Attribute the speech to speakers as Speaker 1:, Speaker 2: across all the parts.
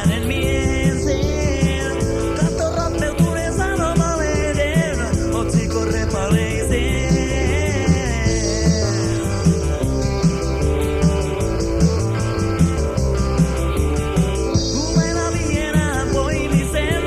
Speaker 1: äänen mieseen. Katso rappeutuneen sanomalehden otsikon repaleiseen. Huumeena viedään poimisen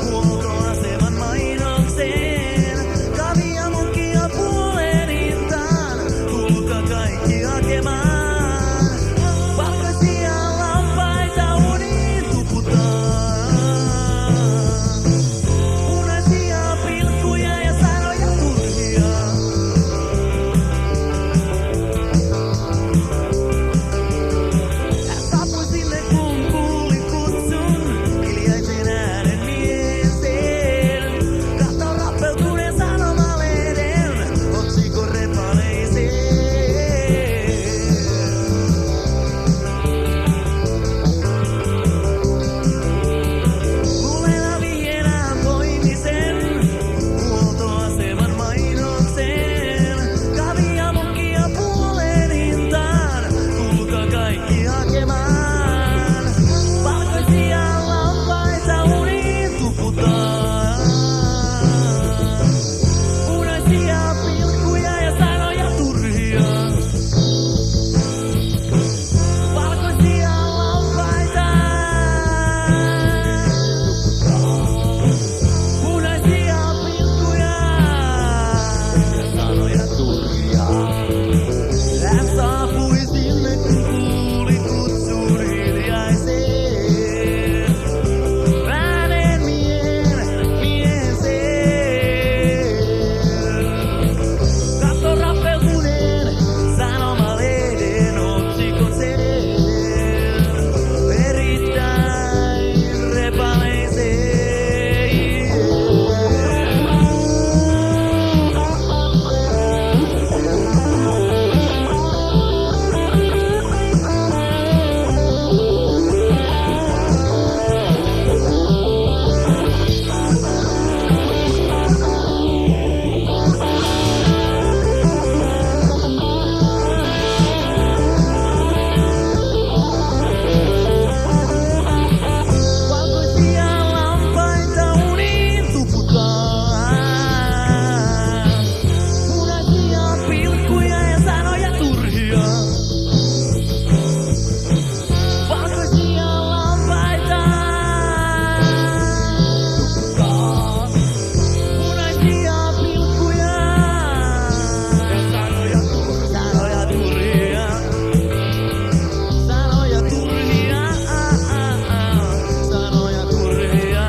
Speaker 1: huoltoaseman mainokseen. Kavia munkia puoleen hintaan, tulkaa kaikki hakemaan. Valkoisia lampaita uniin tuputaan. Punaisia pilkkuja ja sanoja turhia. Hän saapui sinne kun kuuli kutsun, hiljaisen äänen mieseen. Katso rappeutuneen sanomalehden otsikon repaleiseen. Huumeena viedään poimisen huoltoaseman mainokseen. Kavia munkia puoleen hintaan, tulkaa kaikki hakemaan. Valkoisia lampaita uniin tuputaan. Punaisia pilkkuja ja sanoja turhia. Valkoisia lampaita. Punaisia pilkkuja ja sanoja turhia. Hän saapui sinne kun kuuli kutsun hiljaiseen äänen mieseen. Katso rappeutuneen sanomalehden otsikon sen erittäin repaleiseen. Valkoisia lampaita uniin tuputaan. Punaisia pilkkuja ja sanoja turhia. Valkoisia lampaita tuputaan. Punaisia pilkkuja ja sanoja turhia. Sanoja turhia. Sanoja turhia.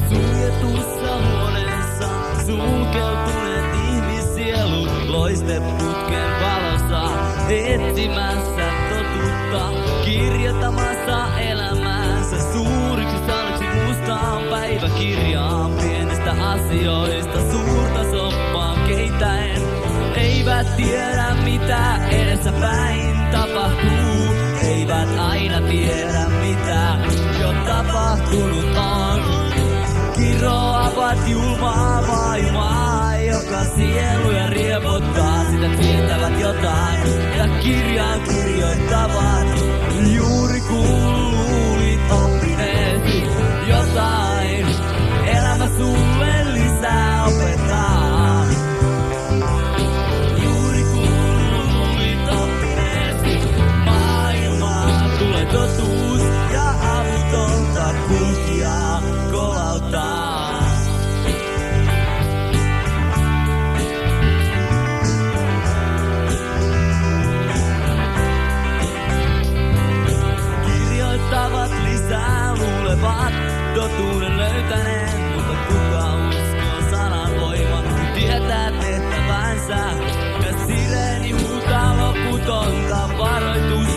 Speaker 1: Suljetussa huoneessa sulkeutuneet ihmissielut loisteputken valossa etsimässä totuutta, kirjoittamassa elämäänsä suuriksi sanoiksi mustaan päiväkirjaan pienistä asioista suurta soppaa keittäen. Eivät tiedä mitä edessä päin tapahtuu, eivät aina tiedä mitä jo tapahtunut on. Kiroavat julmaa maailmaa, joka sieluja riepottaa, sitä tietävät jotain ja kirjaan kirjoittavat. Juuri kun luulit oppineesi jotain, elämä sulle lisää opettaa. Juuri kun luulit oppineesi maailmaa, tulee totuus ja avutonta kulkijaa kolauttaa. Kirjoittavat lisää, luulevat totuuden löytäneen, mutta kuka uskoo sanan voiman, tietää tehtävänsä. Ja sireeni huutaa loputonta varoitus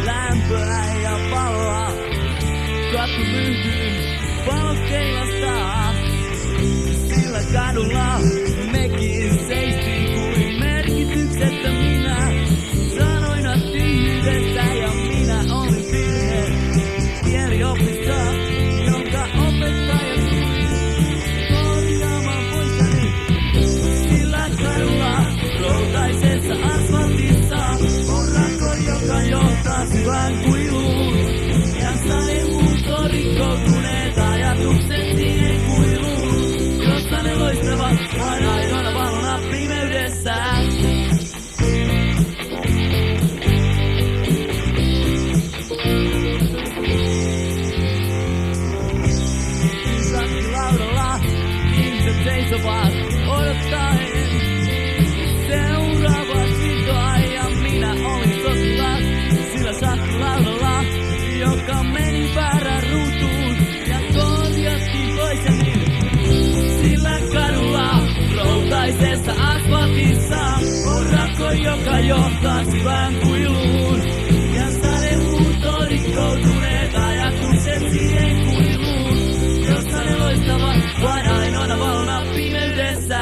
Speaker 1: lämpöä ja valoa. Katso myhtyyn valokeilastaa, sillä kadulla mekin seistiin kuin merkityksettöminä sanoina tyhjyydessä, ja minä olin virhe kieliopissa, jonka opettaja tuli korjaamaan poissani. Sillä kadulla routaisessa asfaltissa on rakko, joka johtaa syvään kuiluun, ja sademuut rikkoutuneet ajatukset siihen kuiluun, jossa ne loistavat vain ainoana valona pimeydessä. Shakkilaudalla ihmiset seisovat odottaen seuraavaa siirtoa, ja minä olin sotilas sillä shakkilaudalla, joka meni väärään ruutuun ja korjattiin toiseni. Sillä kadulla routaisessa asfaltissa on rakko, joka johtaa syvään kuiluun, ja sademuut on rikkoutuneet ajatukset siihen kuiluun, jossa ne loistavat vain ainoana valona pimeydessä.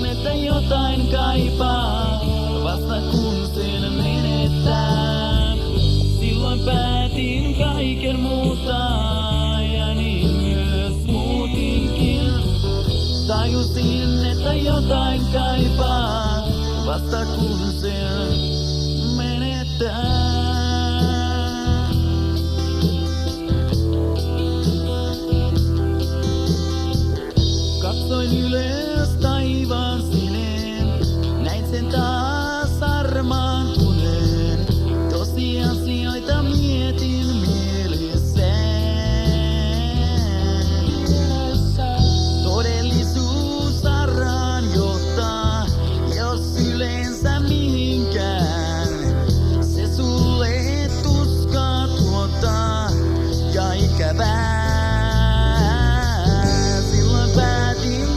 Speaker 1: Tajusin, että jotain kaipaa, vasta kun sen menettää. Silloin päätin kaiken muuttaa, ja niin myös muutinkin. Tajusin, että jotain kaipaa, vasta kun sen menettää. Katsoin ylös taivaan sineen, näin sen taas harmaantuneen. Tosiasioita mietin mielessäni. Todellisuus harhaan johtaa, jos yleensä mihinkään. Se sulle tuskaa tuottaa ja ikävää.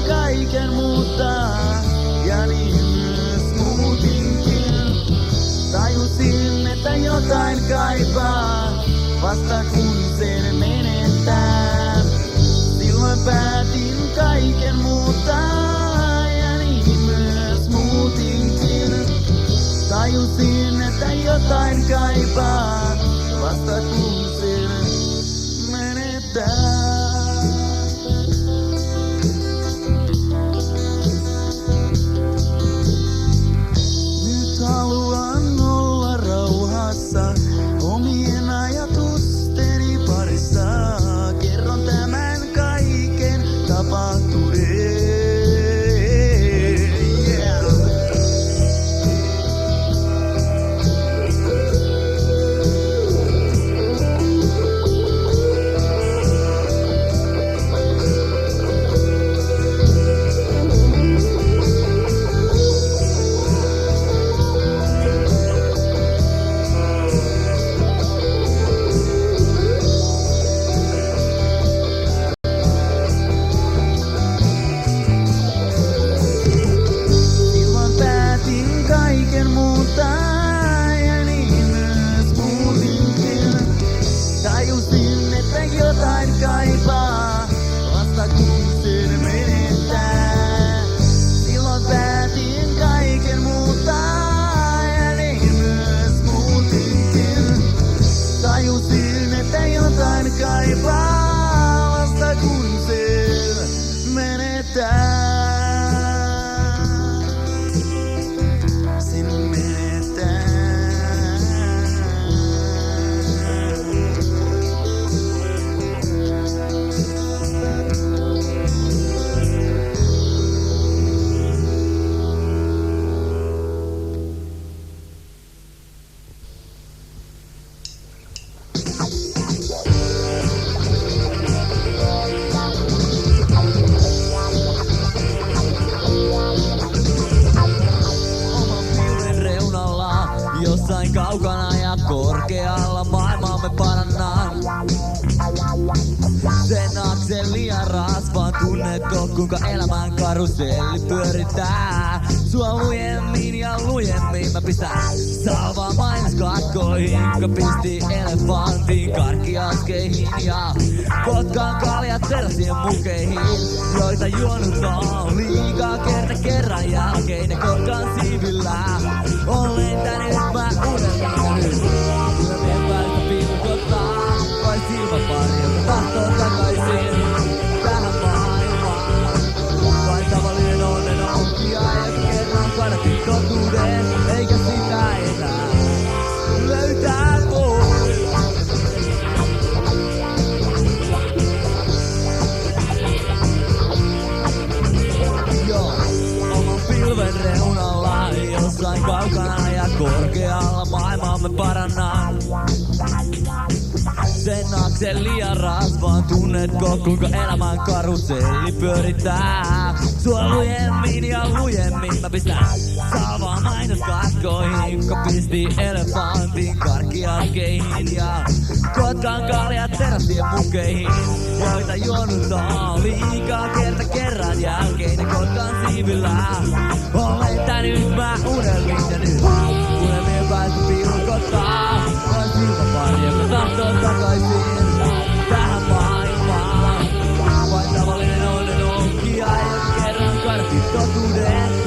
Speaker 1: Kaiken muuttaa, ja niin myös muutinkin. Tajusin, että jotain kaipaa, vasta kun sen menettää. Silloin päätin kaiken muuttaa, ja niin myös muutinkin. Tajusin, että jotain kaipaa, vasta kun sen menettää. Haluan olla rauhassa omien ajatusteni parissa. Kerron tämän kaiken tapahtuneen. Yeah. Tajusin, että jotain kaipaa, vasta kun sen menettää. Silloin päätin kaiken muuttaa, ja niin myös muutinkin. Tajusin, että jotain kaipaa, vasta kun sen menettää. Sen menettää. Jossain kaukana ja korkealla maailmaamme parannan. Sen akselia rasvaan, tunnetko kuinka elämän karuselli pyöritää? Sua lujemmin ja lujemmin mä pistän salvaa mainoskatkoihin, joka pisti elefantin karkkiaskeihin ja kotkaan kaljat teräsien mukeihin, joita juonut on liikaa kerran jälkeen ja kotkaan siivillä on lentänyt mä unelmia nyt. Unelmien välistä pilkottaa vai silmäpari, joka tahtoo takaisin tähän maailmaan. Vain tavallinen onnen onkija, joka kerran kadatti totuuden, eikä sitä enää löytää voi. Joo, oman pilven reunalla, jossain kaukana ja korkealla maailmaamme parannan. Sen akselia rasvaan, tunnetko kuinka elämän karuselli pyörittää? Sua lujemmin ja lujemmin mä pistän salvaa mainoskatkoihin, joka pisti elefantin karkkiaskeihin ja kotkaan kaljat teräsien mukeihin, joita juonut on liikaa kerran jälkeen ja kotkaan siivillä on lentänyt mä unelmiin ja nyt unelmien päästä pilkottaa vain silmäpari, joka tahtoo takaisin tähän maailmaan. Vain tavallinen onnen onkija, joka kerran kadatti totuuden,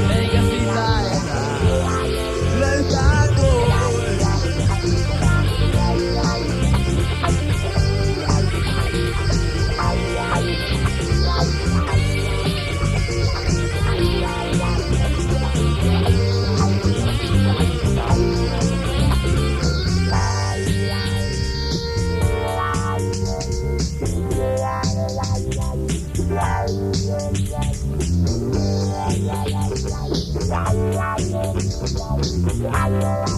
Speaker 1: Thank